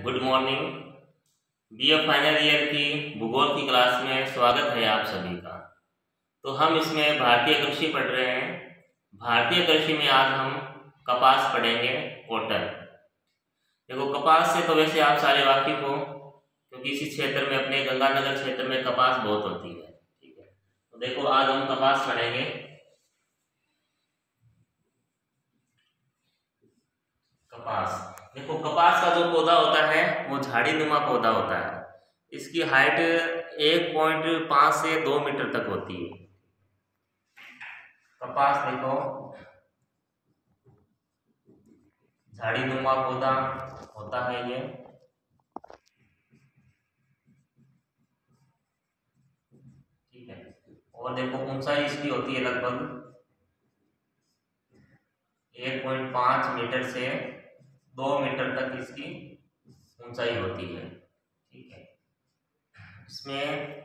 Good morning. BA final year की भूगोल की क्लास में स्वागत है आप सभी का। तो हम इसमें भारतीय कृषि पढ़ रहे हैं। भारतीय कृषि में आज हम कपास पढ़ेंगे, कॉटन। देखो, कपास से तो वैसे आप सारे वाकिफ हो, क्योंकि इसी क्षेत्र में, अपने गंगानगर क्षेत्र में कपास बहुत होती है। ठीक है, तो देखो आज हम कपास पढ़ेंगे। कपास, देखो कपास का जो पौधा होता है वो झाड़ी नुमा पौधा होता है। इसकी हाइट 1.5 से 2 मीटर तक होती है। कपास देखो झाड़ी नुमा पौधा होता है ये। ठीक है, और देखो ऊंचाई इसकी होती है लगभग 1.5 मीटर से 2 मीटर तक इसकी ऊंचाई होती है। ठीक है, इसमें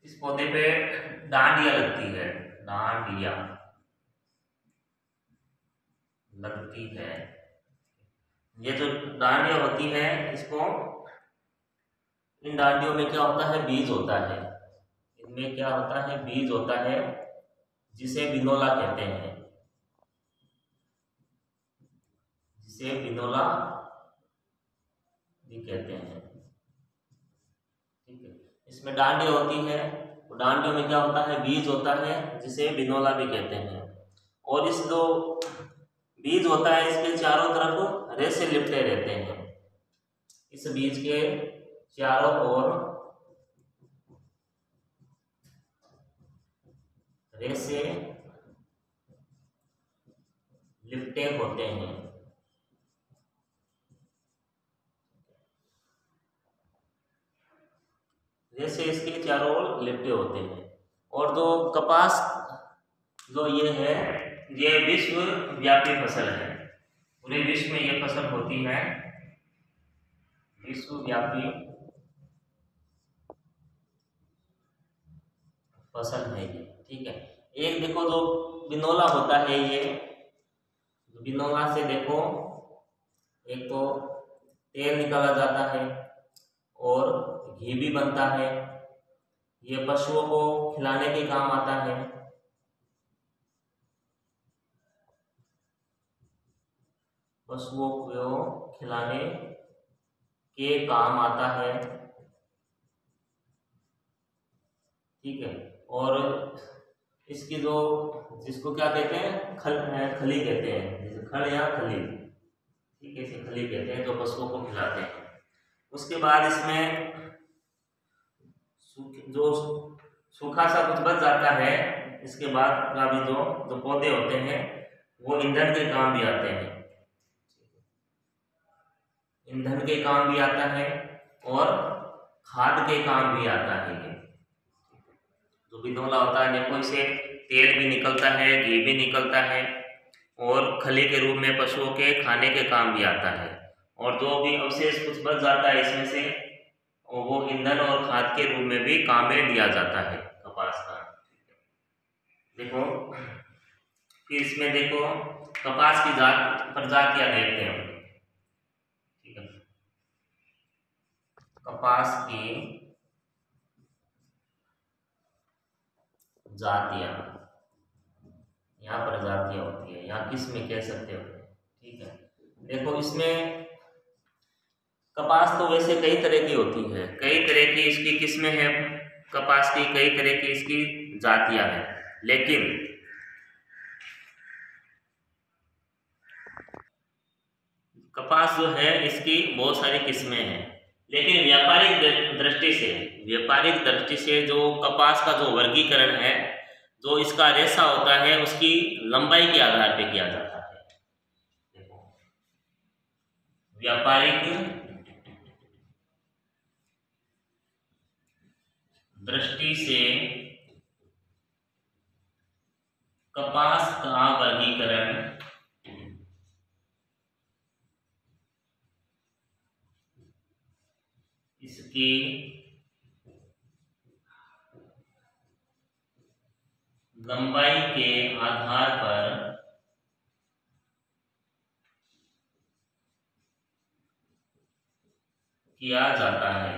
इस पौधे पे डांडिया लगती है, डांडिया लगती है। ये जो डांडिया होती है, इसको, इन डांडियों में क्या होता है, बीज होता है। इनमें क्या होता है, बीज होता है, जिसे बिनोला कहते हैं, जिसे बिनोला भी कहते हैं। ठीक है, इसमें डांडिया होती है, तो डांडियों में क्या होता है, बीज होता है, जिसे बिनोला भी कहते हैं। और इस जो बीज होता है, इसके चारों तरफ रेसे लिपटे रहते हैं। इस बीज के चारों ओर रेसे लिपटे होते हैं। रेसे इसके चारों ओर लिपटे होते हैं। और जो कपास जो ये है, ये विश्व व्यापी फसल है। पूरे विश्व में ये फसल होती है, विश्वव्यापी फसल है ये। ठीक है, एक देखो जो बिनोला होता है, ये बिनोला से देखो एक तो तेल निकाला जाता है और घी भी बनता है। ये पशुओं को खिलाने के काम आता है। पशुओं को खिलाने के काम आता है। ठीक है, और इसकी जो, जिसको क्या कहते हैं, खली कहते हैं, जैसे खल या खली। ठीक है, इसे खली कहते हैं, जो पशुओं को खिलाते हैं। उसके बाद इसमें जो सूखा सा कुछ बच जाता है, इसके बाद का भी जो जो पौधे होते हैं, वो ईंधन के काम भी आते हैं, ईंधन के काम भी आता है और खाद के काम भी आता है। ये जो बिनोला होता है, देखो इसे तेल भी निकलता है, घी भी निकलता है, और खली के रूप में पशुओं के खाने के काम भी आता है। और जो भी अवशेष कुछ बच जाता है इसमें से, और वो ईंधन और खाद के रूप में भी काम में लिया जाता है कपास का। देखो फिर इसमें देखो कपास की प्रजातियां देखते हैं। ठीक है, कपास की जातियां, यहाँ प्रजातियां होती है, यहाँ किस्में कह सकते हो। ठीक है, देखो इसमें कपास तो वैसे कई तरह की होती है, कई तरह की इसकी किस्में हैं कपास की, कई तरह की इसकी जातियां हैं। लेकिन कपास जो है, इसकी बहुत सारी किस्में हैं। लेकिन व्यापारिक दृष्टि से जो कपास का जो वर्गीकरण है, जो इसका रेशा होता है, उसकी लंबाई के आधार पर किया जाता है। देखो, व्यापारिक दृष्टि से कपास का वर्गीकरण इसकी लंबाई के आधार पर किया जाता है।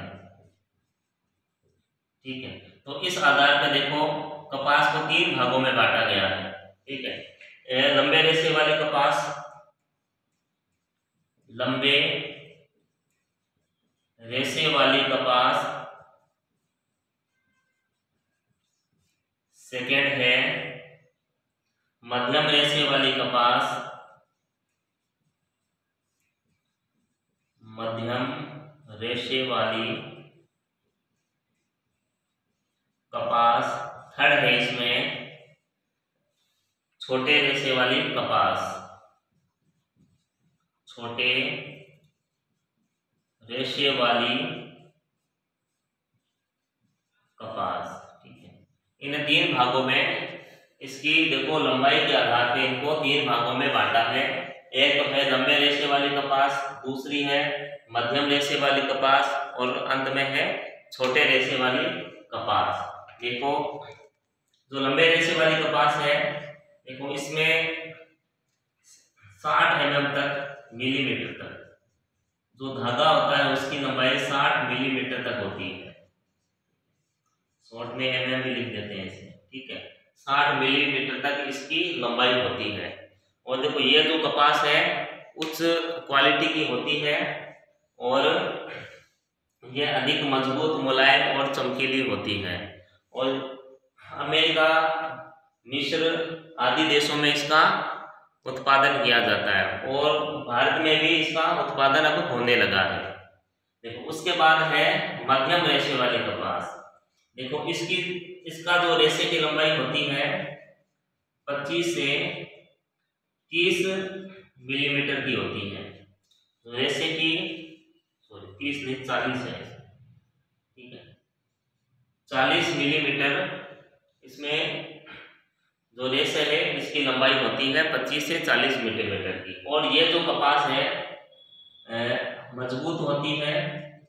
ठीक है, तो इस आधार पर देखो कपास को 3 भागों में बांटा गया है। ठीक है, लंबे रेशे वाली कपास, लंबे रेशे वाली कपास, सेकेंड है मध्यम रेशे वाली कपास, मध्यम रेशे वाली कपास, थर्ड है इसमें छोटे रेशे वाली कपास, छोटे रेशे वाली कपास। ठीक है, इन 3 भागों में इसकी देखो लंबाई के आधार पे इनको 3 भागों में बांटा है। एक तो है लंबे रेशे वाली कपास, दूसरी है मध्यम रेशे वाली कपास और अंत में है छोटे रेशे वाली कपास। देखो जो लंबे रेशे वाली कपास है, देखो इसमें 60 mm तक मिलीमीटर तक जो धागा होता है उसकी लंबाई 60 मिलीमीटर तक होती है। शॉर्ट में mm भी लिख देते हैं इसे। ठीक है, 60 मिलीमीटर तक इसकी लंबाई होती है। और देखो ये जो कपास है उच्च क्वालिटी की होती है और ये अधिक मजबूत, मुलायम और चमकीली होती है। और अमेरिका, मिस्र आदि देशों में इसका उत्पादन किया जाता है और भारत में भी इसका उत्पादन अब होने लगा है। देखो उसके बाद है मध्यम रेशे वाली कपास। देखो इसका जो रेशे की लंबाई होती है 25 से 30 मिलीमीटर की होती है। रेशे की 30 नहीं 40 है। ठीक है, 40 मिलीमीटर इसमें जो रेशे है इसकी लंबाई होती है 25 से 40 मिलीमीटर की। और ये जो कपास है मजबूत होती है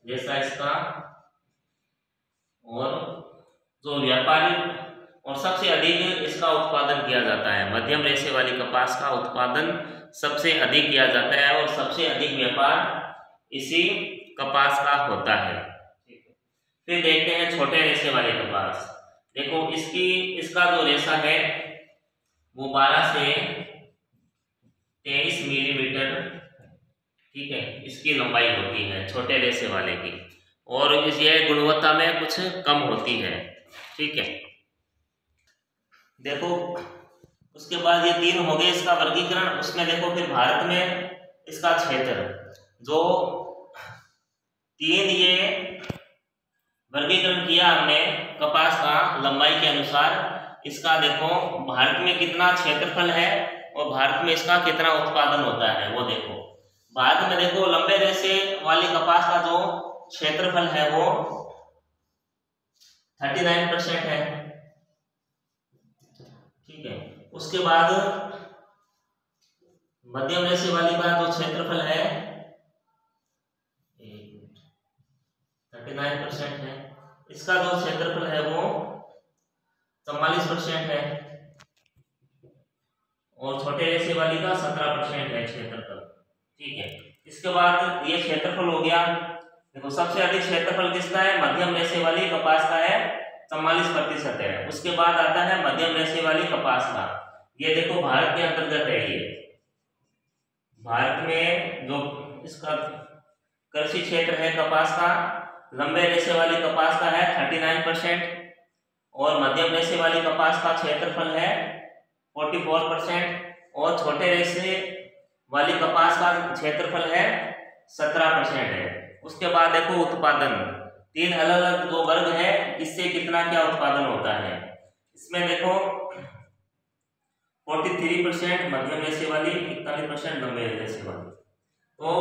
जैसा इसका, और जो व्यापारी और सबसे अधिक इसका उत्पादन किया जाता है। मध्यम रेशे वाली कपास का उत्पादन सबसे अधिक किया जाता है और सबसे अधिक व्यापार इसी कपास का होता है। फिर देखते हैं छोटे रेशे वाली कपास। देखो इसका जो रेशा है वो 12 से 23 मिलीमीटर, ठीक है, इसकी लंबाई होती है छोटे रेशे वाले की। और यह गुणवत्ता में कुछ कम होती है। ठीक है, देखो उसके बाद ये 3 हो गए इसका वर्गीकरण। उसमें देखो फिर भारत में इसका क्षेत्र जो 3 ये वर्गीकरण किया हमने कपास का लंबाई के अनुसार। इसका देखो भारत में कितना क्षेत्रफल है और भारत में इसका कितना उत्पादन होता है वो देखो। भारत में देखो लंबे रेशे वाली कपास का जो क्षेत्रफल है वो 39% है। ठीक है, उसके बाद मध्यम रेशे वाली का जो क्षेत्रफल है 39% है। इसका जो क्षेत्रफल है वो 44% है और छोटे रेशे वाली का 17% है क्षेत्रफल। ठीक है, इसके बाद ये क्षेत्रफल हो गया। देखो सबसे अधिक क्षेत्रफल किसका है? मध्यम रेशे वाली कपास का है, 44% है। उसके बाद आता है मध्यम रेशे वाली कपास का। ये देखो भारत के अंतर्गत है। ये भारत में जो इसका कृषि क्षेत्र है कपास का, लंबे रेशे वाली कपास का है 39% और मध्यम रेशे वाली कपास का क्षेत्रफल है 44% और छोटे रेशे वाली कपास का क्षेत्रफल है 17% है। उसके बाद देखो उत्पादन, 3 अलग अलग जो वर्ग है इससे कितना क्या उत्पादन होता है। इसमें देखो 43% मध्यम रेशे वाली, 41% लंबे रेशे वाली। तो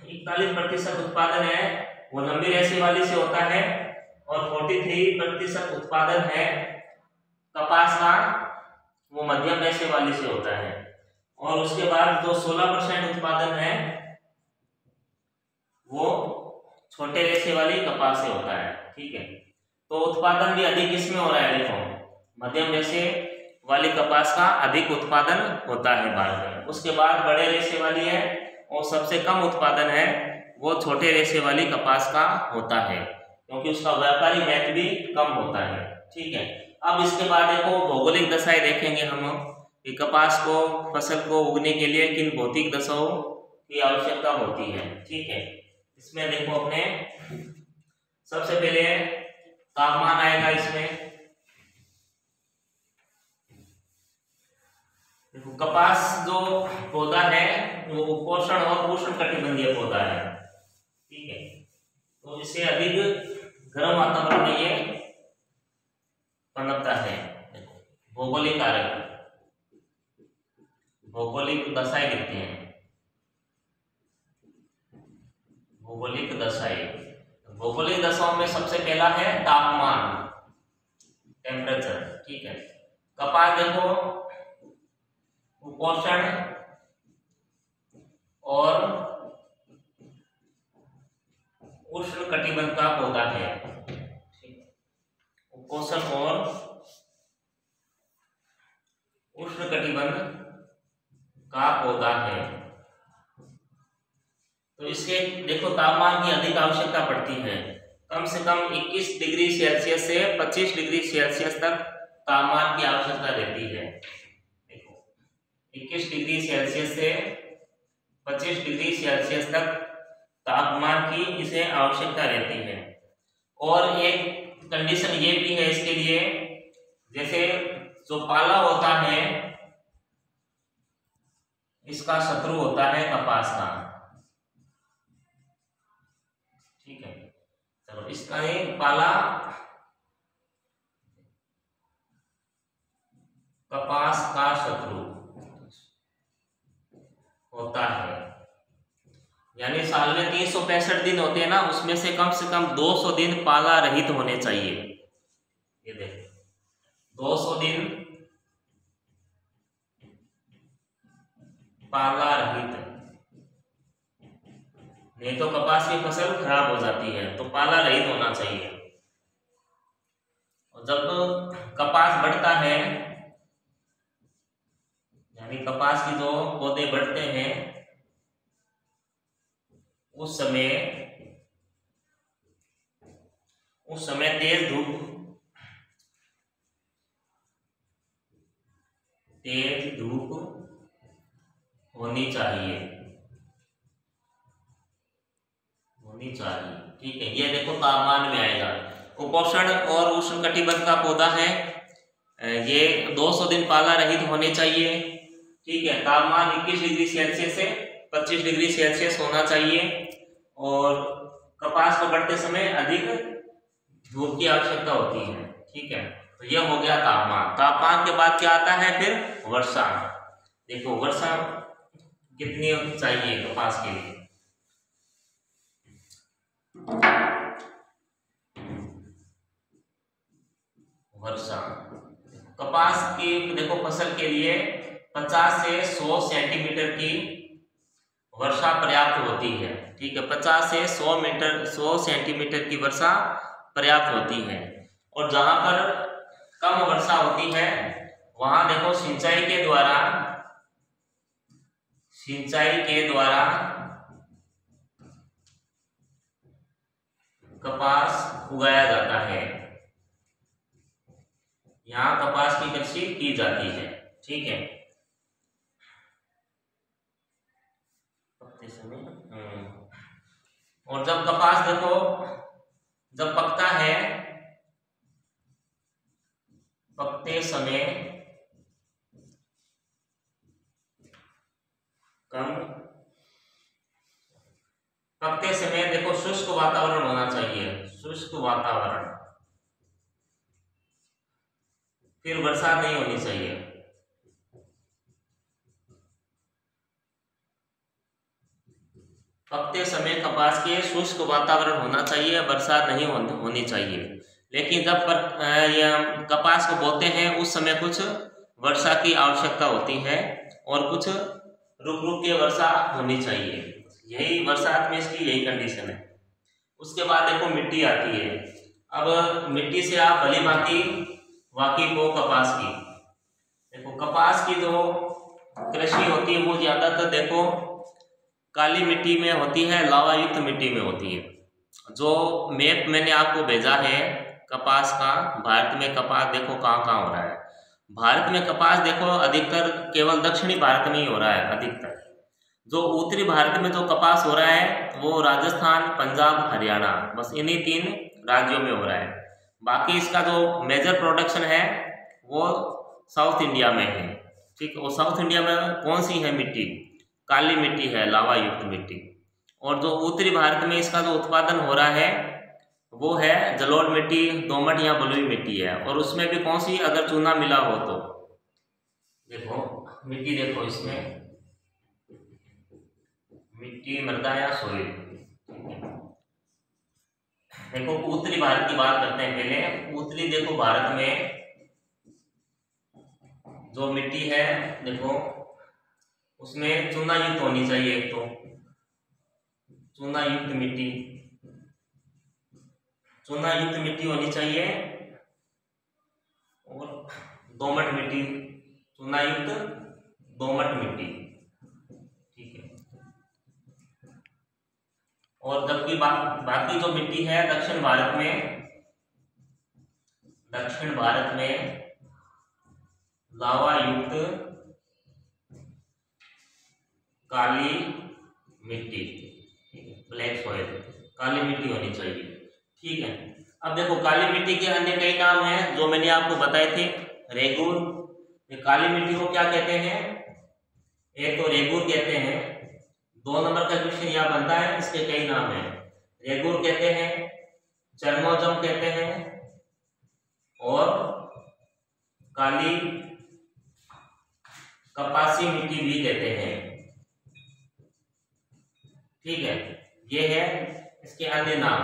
41% उत्पादन है वो लंबी रेशे वाली से होता है और 43% उत्पादन है कपास का वो मध्यम रेशे वाली से होता है। और उसके बाद जो 16% उत्पादन है वो छोटे रेशे वाली कपास से होता है। ठीक है, तो उत्पादन भी अधिक इसमें हो रहा है। देखो मध्यम रेशे वाली कपास का अधिक उत्पादन होता है भारत में। उसके बाद बड़े रेशे वाली है और सबसे कम उत्पादन है वो छोटे रेशे वाली कपास का होता है, क्योंकि उसका व्यापारी महत्व भी कम होता है। ठीक है, अब इसके बाद देखो भौगोलिक दशाएं देखेंगे हम कि कपास को फसल को उगने के लिए किन भौतिक दशाओं की आवश्यकता होती है। ठीक है, इसमें देखो अपने सबसे पहले तापमान आएगा। इसमें देखो कपास जो पौधा है वो उपोष्ण और उष्ण कटिबंधीय पौधा है। ठीक है, तो इससे अधिक गर्म वातावरण में ये पनपता है। भौगोलिक कारक, भौगोलिक दशाएं लिखते हैं, भौगोलिक दशाएं। भौगोलिक दशाओं में सबसे पहला है तापमान, टेम्परेचर। ठीक है, कपास देखो उपोष्ण और उष्ण कटिबंध का पौधा है। उपोष्ण और उष्ण कटिबंध का पौधा है। तो इसके देखो तापमान की अधिक आवश्यकता पड़ती है, कम से कम 21 डिग्री सेल्सियस से 25 डिग्री सेल्सियस तक तापमान की आवश्यकता रहती है। देखो 21 डिग्री सेल्सियस से 25 डिग्री सेल्सियस तक तापमान की इसे आवश्यकता रहती है। और एक कंडीशन ये भी है इसके लिए, जैसे जो पाला होता है इसका शत्रु होता है कपास का। ठीक है, चलो इसका एक पाला कपास का शत्रु होता है, यानी साल में 365 दिन होते हैं ना, उसमें से कम 200 दिन पाला रहित होने चाहिए। ये देखो 200 दिन पाला रहित, नहीं तो कपास की फसल खराब हो जाती है, तो पाला रहित होना चाहिए। और जब कपास बढ़ता है, यानी कपास की जो पौधे बढ़ते हैं, उस समय तेज धूप होनी चाहिए। ठीक है, ये देखो तापमान में आएगा। कुपोषण और उष्ण कटिबंध का पौधा है, ये 200 दिन पाला रहित होने चाहिए। ठीक है, तापमान 21 डिग्री सेल्सियस से 25 डिग्री सेल्सियस होना चाहिए। और कपास को बढ़ते समय अधिक धूप की आवश्यकता होती है। ठीक है, तो यह हो गया तापमान। तापमान के बाद क्या आता है फिर वर्षा। देखो वर्षा कितनी चाहिए कपास के लिए। वर्षा कपास की देखो फसल के लिए 50 से 100 सेंटीमीटर की वर्षा पर्याप्त होती है। ठीक है, 50 से 100 सेंटीमीटर की वर्षा पर्याप्त होती है। और जहां पर कम वर्षा होती है वहां देखो सिंचाई के द्वारा कपास उगाया जाता है। यहाँ कपास की कृषि की जाती है। ठीक है, और जब कपास देखो जब पकता है, पकते समय देखो शुष्क वातावरण होना चाहिए, शुष्क वातावरण, फिर बरसात नहीं होनी चाहिए। पकते समय कपास के शुष्क वातावरण होना चाहिए, बरसात नहीं होनी चाहिए। लेकिन जब कपास को बोते हैं उस समय कुछ वर्षा की आवश्यकता होती है और कुछ रुक रुक के वर्षा होनी चाहिए। यही बरसात में इसकी यही कंडीशन है। उसके बाद देखो मिट्टी आती है। अब मिट्टी से आप भली भांति वाकिफ हो कपास की। देखो कपास की जो कृषि होती है वो ज्यादातर देखो काली मिट्टी में होती है, लावा युक्त मिट्टी में होती है। जो मैप मैंने आपको भेजा है कपास का, भारत में कपास देखो कहाँ कहाँ हो रहा है। भारत में कपास देखो अधिकतर केवल दक्षिणी भारत में ही हो रहा है अधिकतर। जो उत्तरी भारत में जो कपास हो रहा है वो राजस्थान, पंजाब, हरियाणा, बस इन्हीं 3 राज्यों में हो रहा है। बाकी इसका जो मेजर प्रोडक्शन है वो साउथ इंडिया में है। ठीक है, और साउथ इंडिया में कौन सी है मिट्टी? काली मिट्टी है, लावा युक्त मिट्टी। और जो उत्तरी भारत में इसका जो उत्पादन हो रहा है वो है जलोढ़ मिट्टी, दोमट या बलुई मिट्टी है। और उसमें भी कौन सी, अगर चूना मिला हो तो देखो मिट्टी, देखो इसमें मिट्टी, मृदा या सोइल। देखो उत्तरी भारत की बात करते हैं पहले। उत्तरी देखो भारत में जो मिट्टी है देखो उसमें चूना युक्त होनी चाहिए। एक तो चूना युक्त मिट्टी, चूना युक्त मिट्टी होनी चाहिए। और दोमट मिट्टी, चूना युक्त दोमट मिट्टी। ठीक है, और जबकि बाकी जो मिट्टी है दक्षिण भारत में लावा युक्त काली मिट्टी, ब्लैक सॉइल, काली मिट्टी होनी चाहिए। ठीक है, अब देखो काली मिट्टी के अन्य कई नाम हैं जो मैंने आपको बताए थे। रेगूर, काली मिट्टी को क्या कहते हैं? एक तो रेगूर कहते हैं। 2 नंबर का क्वेश्चन यह बनता है, इसके कई नाम हैं। रेगूर कहते हैं, चरनोजम कहते हैं और काली कपासी मिट्टी भी कहते हैं। ठीक है, ये है इसके अन्य नाम।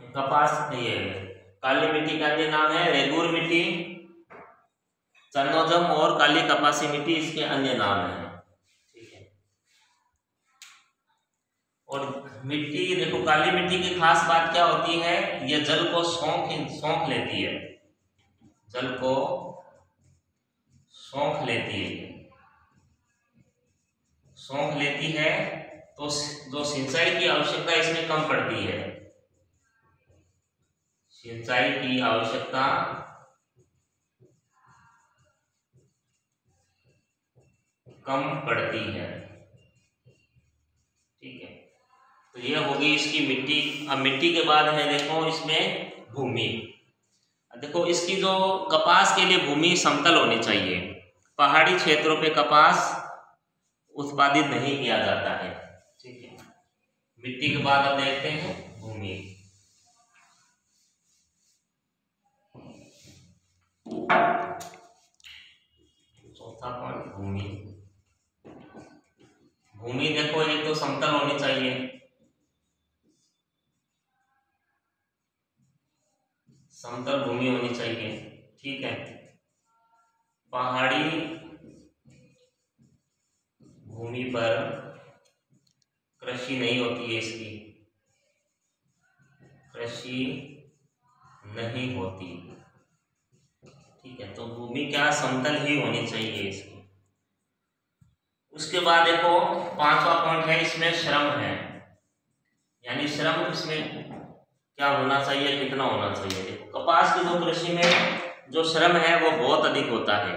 कपास, ये काली मिट्टी का अन्य नाम है रेगूर मिट्टी, चरनोजम और काली कपासी मिट्टी इसके अन्य नाम है। ठीक है, और मिट्टी देखो काली मिट्टी की खास बात क्या होती है? ये जल को सोख लेती है, जल को सोख लेती है, तो जो सिंचाई की आवश्यकता इसमें कम पड़ती है। सिंचाई की आवश्यकता कम पड़ती है। ठीक है, तो ये होगी इसकी मिट्टी। अब मिट्टी के बाद है देखो इसमें भूमि। देखो इसकी जो कपास के लिए भूमि समतल होनी चाहिए। पहाड़ी क्षेत्रों पे कपास उत्पादित नहीं किया जाता है। ठीक है, मिट्टी के बाद अब देखते हैं भूमि। चौथा पॉइंट भूमि। भूमि देखो एक तो समतल होनी चाहिए, समतल भूमि होनी चाहिए। ठीक है, पहाड़ी भूमि पर कृषि नहीं होती है, इसकी कृषि नहीं होती। ठीक है, तो भूमि क्या समतल ही होनी चाहिए इसकी। उसके बाद देखो 5वां पॉइंट है, इसमें श्रम है, यानी श्रम इसमें क्या होना चाहिए, कितना होना चाहिए। देखो कपास की जो कृषि में जो श्रम है वो बहुत अधिक होता है,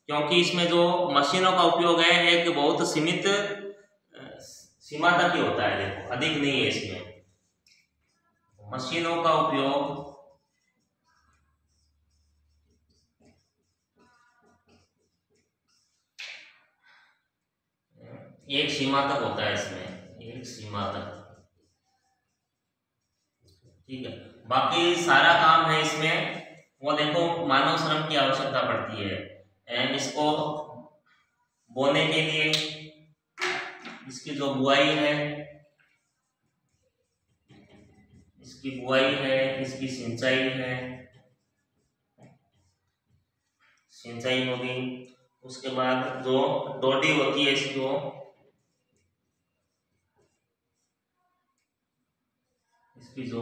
क्योंकि इसमें जो मशीनों का उपयोग है एक बहुत सीमित सीमा तक ही होता है। देखो अधिक नहीं है इसमें मशीनों का उपयोग। एक सीमा तक होता है इसमें, एक सीमा तक। ठीक है, बाकी सारा काम है इसमें वो देखो मानव श्रम की आवश्यकता पड़ती है। एंड इसको बोने के लिए इसकी जो बुआई है, इसकी बुआई है, इसकी सिंचाई है, सिंचाई होगी। उसके बाद जो डोडी होती है इसकी जो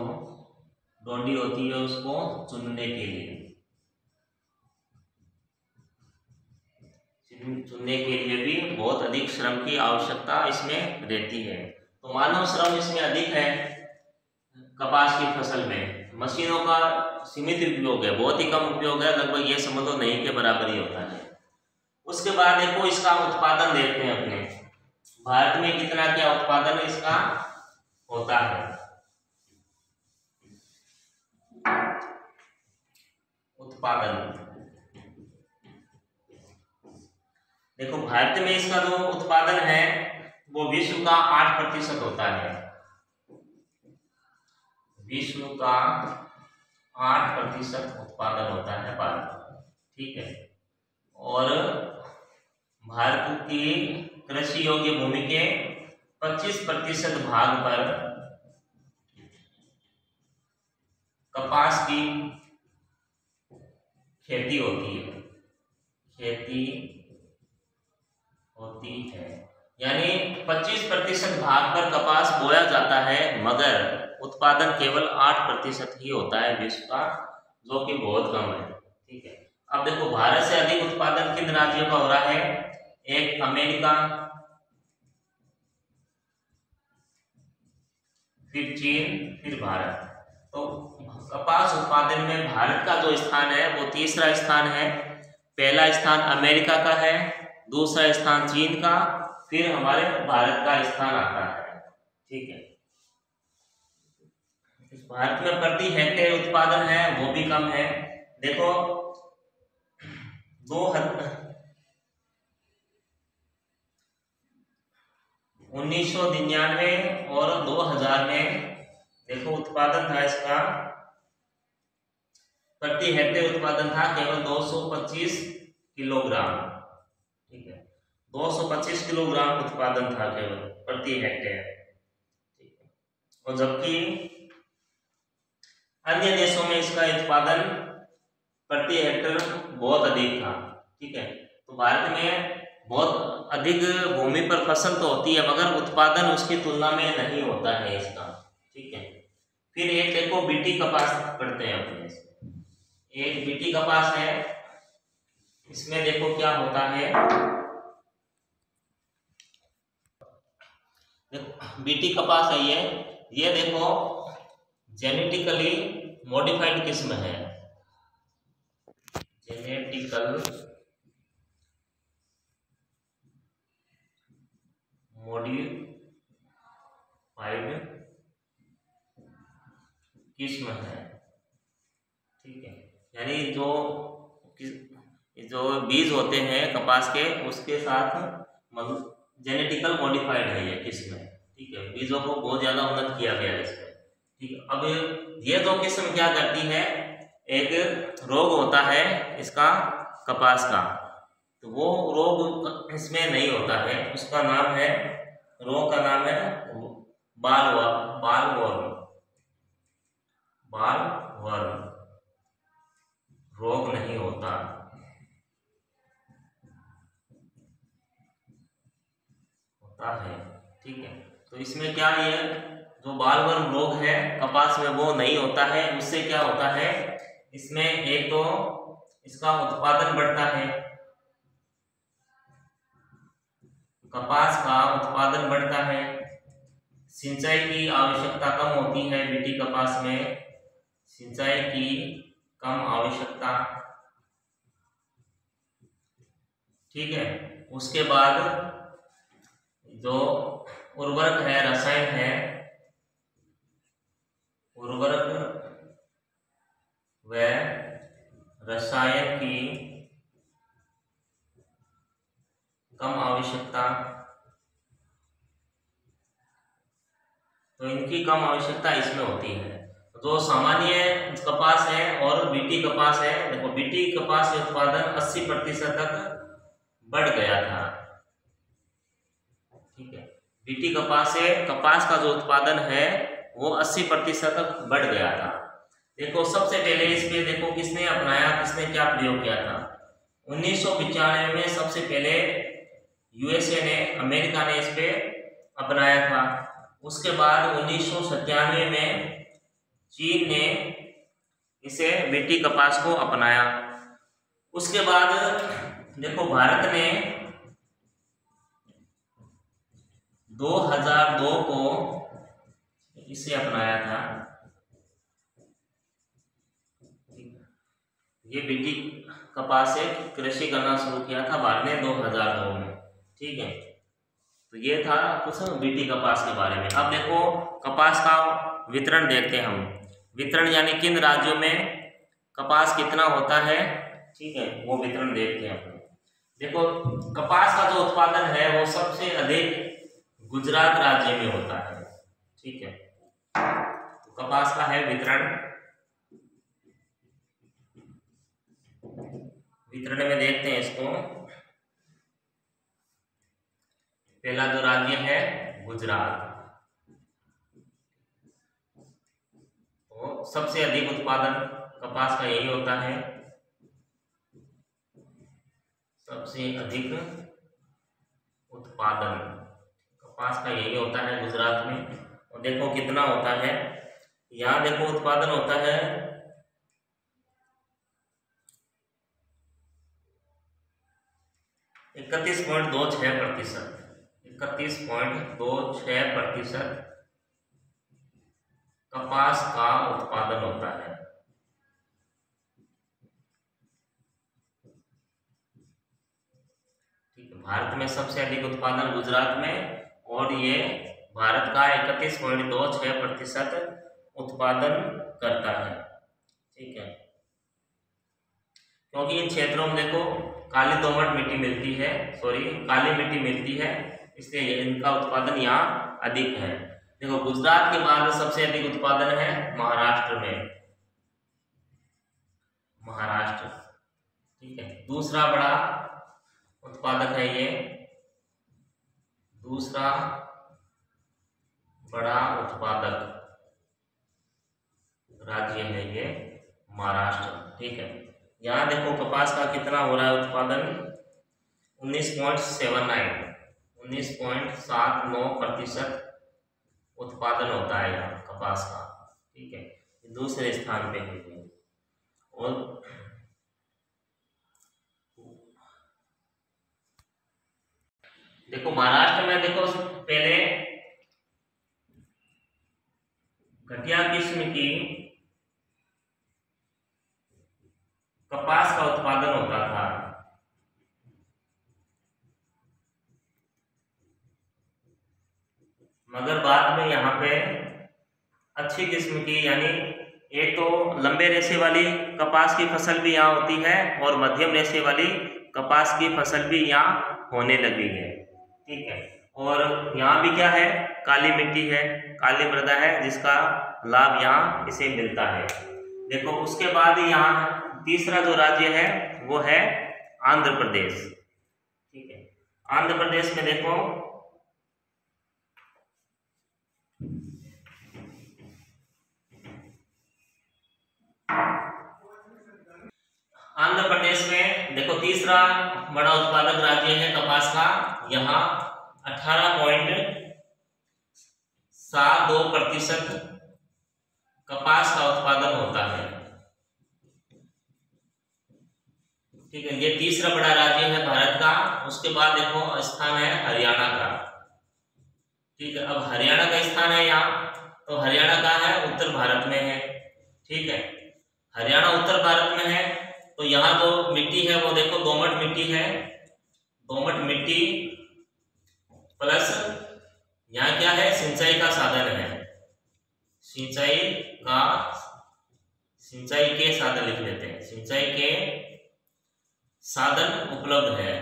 डोडी होती है उसको चुनने के लिए चुनने के लिए भी बहुत अधिक श्रम की आवश्यकता इसमें रहती है। तो मानव श्रम इसमें अधिक है कपास की फसल में। मशीनों का सीमित उपयोग है, बहुत ही कम उपयोग है, लगभग ये समझ लो नहीं के बराबर ही होता है। उसके बाद देखो इसका उत्पादन देखते हैं अपने भारत में कितना क्या उत्पादन इसका होता है। उत्पादन देखो भारत में इसका जो उत्पादन है वो विश्व का 8% होता है। विश्व का 8% उत्पादन होता है भारत में, ठीक है। और भारत की कृषि योग्य भूमि के 25% भाग पर कपास की खेती होती है। खेती होती है यानी 25% भाग पर कपास बोया जाता है, मगर उत्पादन केवल 8% ही होता है विश्व का, जो कि बहुत कम है, ठीक है। अब देखो भारत से अधिक उत्पादन किन राज्यों का हो रहा है? एक अमेरिका, फिर चीन, फिर भारत। तो कपास उत्पादन में भारत का जो स्थान है वो तीसरा स्थान है। पहला स्थान अमेरिका का है, दूसरा स्थान चीन का, फिर हमारे भारत का स्थान आता है, ठीक है। इस भारत में प्रति हेक्टेयर उत्पादन है वो भी कम है। देखो 1999 और 2000 में देखो उत्पादन था इसका, प्रति हेक्टेयर उत्पादन था केवल 225 किलोग्राम, ठीक है। 225 किलोग्राम उत्पादन था केवल प्रति हेक्टेयर, ठीक है। और जबकि अन्य देशों में इसका उत्पादन प्रति हेक्टेयर बहुत अधिक था, ठीक है। तो भारत में बहुत अधिक भूमि पर फसल तो होती है मगर उत्पादन उसकी तुलना में नहीं होता है इसका, ठीक है। फिर एक देखो बीटी कपास पढ़ते हैं अपने, एक बीटी कपास है, इसमें देखो क्या होता है। देखो बीटी कपास है ये देखो जेनेटिकली मॉडिफाइड किस्म है, जेनेटिकल मॉडिफाइड किस्म है, ठीक है। यानी जो बीज होते हैं कपास के उसके साथ मतलब जेनेटिकल मॉडिफाइड है ये किस्म, ठीक है। बीजों को बहुत ज्यादा उन्नत किया गया है इसमें, ठीक है। अब ये दो किस्म क्या करती है, एक रोग होता है इसका कपास का, तो वो रोग इसमें नहीं होता है, उसका नाम है, रोग का नाम है बालवर्म रोग नहीं होता है, ठीक है। तो इसमें क्या ये जो बालवर्म रोग है कपास में वो नहीं होता है। उससे क्या होता है, इसमें एक तो इसका उत्पादन बढ़ता है, कपास का उत्पादन बढ़ता है, सिंचाई की आवश्यकता कम होती है बीटी कपास में, सिंचाई की कम आवश्यकता, ठीक है। उसके बाद जो उर्वरक है, रसायन है, उर्वरक व रसायन की कम आवश्यकता, तो इनकी कम आवश्यकता इसमें होती है। जो सामान्य कपास है और बीटी कपास है, देखो बीटी कपास के उत्पादन 80% तक बढ़ गया था, ठीक है। बीटी कपास से कपास का जो उत्पादन है वो 80% तक बढ़ गया था। देखो सबसे पहले इसमें देखो किसने अपनाया, किसने क्या प्रयोग किया था। 1995 में सबसे पहले यूएसए ने, अमेरिका ने इस पे अपनाया था। उसके बाद 1997 में चीन ने इसे बीटी कपास को अपनाया। उसके बाद देखो भारत ने 2002 को इसे अपनाया था, ये बीटी कपास से कृषि करना शुरू किया था भारत ने 2002 में। ठीक है, तो ये था कुछ बीटी कपास के बारे में। अब देखो कपास का वितरण देखते हैं हम, वितरण यानी किन राज्यों में कपास कितना होता है, ठीक है, वो वितरण देखते हैं अपन। देखो कपास का जो उत्पादन है वो सबसे अधिक गुजरात राज्य में होता है। ठीक है, तो कपास का है वितरण, वितरण में देखते हैं इसको। पहला जो राज्य है गुजरात, तो सबसे अधिक उत्पादन कपास का यही होता है, सबसे अधिक उत्पादन कपास का यही होता है गुजरात में। और देखो कितना होता है, यहाँ देखो उत्पादन होता है 31.26%, 31.26% कपास का उत्पादन होता है। ठीक है, भारत में सबसे अधिक उत्पादन गुजरात में, और ये भारत का 31.26% उत्पादन करता है। ठीक है, क्योंकि इन क्षेत्रों में देखो काली दोमट मिट्टी मिलती है, काली मिट्टी मिलती है, इसलिए इनका उत्पादन यहाँ अधिक है। देखो गुजरात के बाद सबसे अधिक उत्पादन है महाराष्ट्र में, महाराष्ट्र। ठीक है, दूसरा बड़ा उत्पादक है ये, दूसरा बड़ा उत्पादक राज्य है ये महाराष्ट्र। ठीक है, यहाँ देखो कपास का कितना हो रहा है उत्पादन, 19.79% उत्पादन होता है यहाँ कपास का। ठीक है, दूसरे स्थान पे है। और देखो महाराष्ट्र में देखो पहले घटिया किस्म की कपास का उत्पादन होता था, मगर बाद में यहाँ पे अच्छी किस्म की, यानी एक तो लंबे रेशे वाली कपास की फसल भी यहाँ होती है और मध्यम रेशे वाली कपास की फसल भी यहाँ होने लगी है। ठीक है, और यहाँ भी क्या है, काली मिट्टी है, काली मृदा है, जिसका लाभ यहाँ इसे मिलता है। देखो उसके बाद यहाँ तीसरा जो राज्य है वो है आंध्र प्रदेश। ठीक है, आंध्र प्रदेश में देखो आंध्र प्रदेश में देखो तीसरा बड़ा उत्पादक राज्य है कपास का, यहाँ 18.72% कपास का उत्पादन होता है। ठीक है, ये तीसरा बड़ा राज्य है भारत का। उसके बाद देखो स्थान है हरियाणा का। ठीक है, अब हरियाणा का स्थान है यहाँ, तो हरियाणा का है उत्तर भारत में है। ठीक है, हरियाणा उत्तर भारत में है, तो यहाँ जो मिट्टी है वो देखो दोमट मिट्टी है, दोमट मिट्टी प्लस यहाँ क्या है, सिंचाई का साधन है, सिंचाई के साधन लिख लेते हैं, सिंचाई के साधन उपलब्ध है।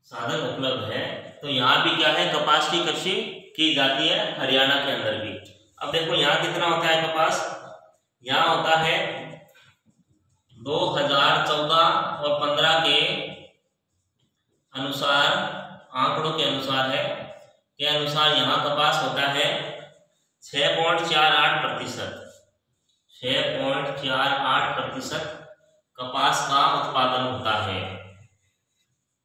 साधन उपलब्ध है, तो यहाँ भी क्या है, कपास की कृषि की जाती है हरियाणा के अंदर भी। अब देखो यहाँ कितना होता है कपास, यहाँ होता है 2014 और 15 के अनुसार, आंकड़ों के अनुसार है, के अनुसार यहाँ कपास होता है 6.48%, 6.48% कपास का उत्पादन होता है,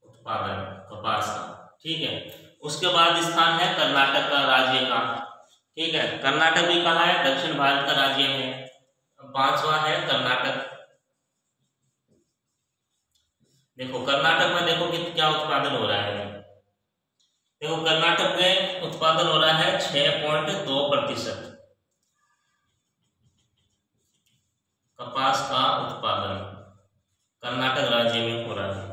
उत्पादन कपास का। ठीक है, उसके बाद स्थान है कर्नाटक का राज्य का, ठीक है। कर्नाटक भी कहाँ है? दक्षिण भारत का राज्य है। 5वां है कर्नाटक। देखो कर्नाटक में देखो कि क्या उत्पादन हो रहा है। देखो कर्नाटक में उत्पादन हो रहा है 6.2%। कपास का उत्पादन कर्नाटक राज्य में हो रहा है।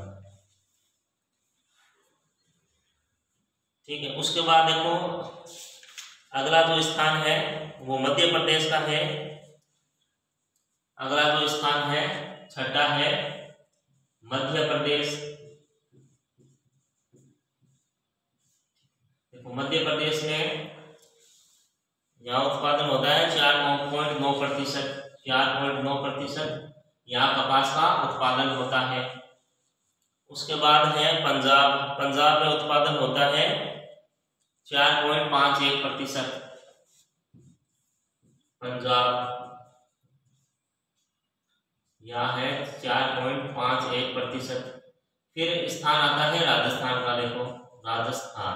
ठीक है। उसके बाद देखो अगला जो स्थान है वो मध्य प्रदेश का है। अगला जो स्थान है छठा है मध्य प्रदेश। देखो मध्य प्रदेश में यहाँ उत्पादन होता है 4.9%। 4.9% यहाँ कपास का उत्पादन होता है। उसके बाद है पंजाब। पंजाब में उत्पादन होता है 4.51%। पंजाब यहाँ है 4.51%। फिर स्थान आता है राजस्थान का। देखो राजस्थान।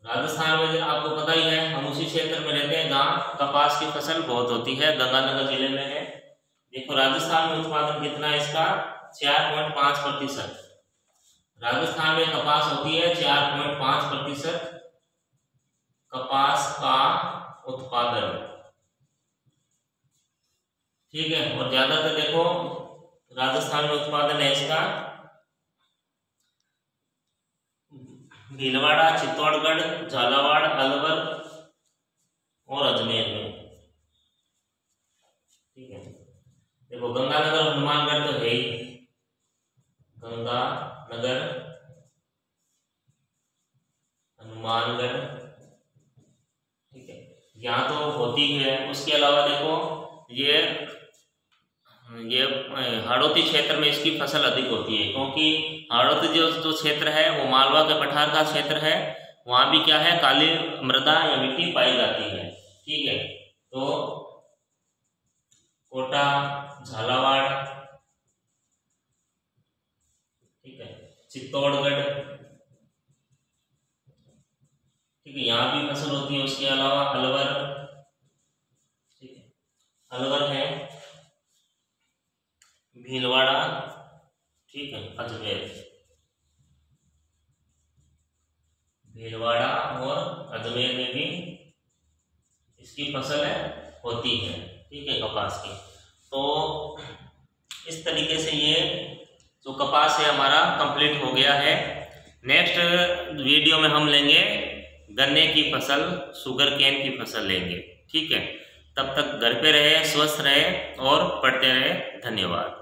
राजस्थान में आपको पता ही है, हम उसी क्षेत्र में रहते हैं जहाँ कपास की फसल बहुत होती है, गंगानगर जिले में है। देखो राजस्थान में उत्पादन कितना है इसका? 4.5%। राजस्थान में कपास होती है 4.5% कपास का उत्पादन। ठीक है। और ज्यादातर देखो राजस्थान में उत्पादन है इसका भीलवाड़ा, चित्तौड़गढ़, झालावाड़, अलवर और अजमेर में। ठीक है। देखो गंगानगर हनुमानगढ़ तो है ही। गंगानगर हनुमानगढ़। ठीक है। यहाँ तो होती है। उसके अलावा देखो ये हाड़ौती क्षेत्र में इसकी फसल अधिक होती है, क्योंकि हाड़ौती जो क्षेत्र है वो मालवा के पठार का क्षेत्र है। वहाँ भी क्या है? काली मृदा या मिट्टी पाई जाती है। ठीक है। तो कोटा, झालावाड़, ठीक है, चित्तौड़गढ़, ठीक है, यहाँ भी फसल होती है। उसके अलावा अलवर, ठीक है, अलवर है, भीलवाड़ा, ठीक है, अजमेर। भीलवाड़ा और अजमेर में भी इसकी फसल होती है। ठीक है, कपास की। तो इस तरीके से ये जो कपास है हमारा कंप्लीट हो गया है। नेक्स्ट वीडियो में हम लेंगे गन्ने की फसल, शुगर केन की फसल लेंगे। ठीक है। तब तक घर पे रहे, स्वस्थ रहे और पढ़ते रहे। धन्यवाद।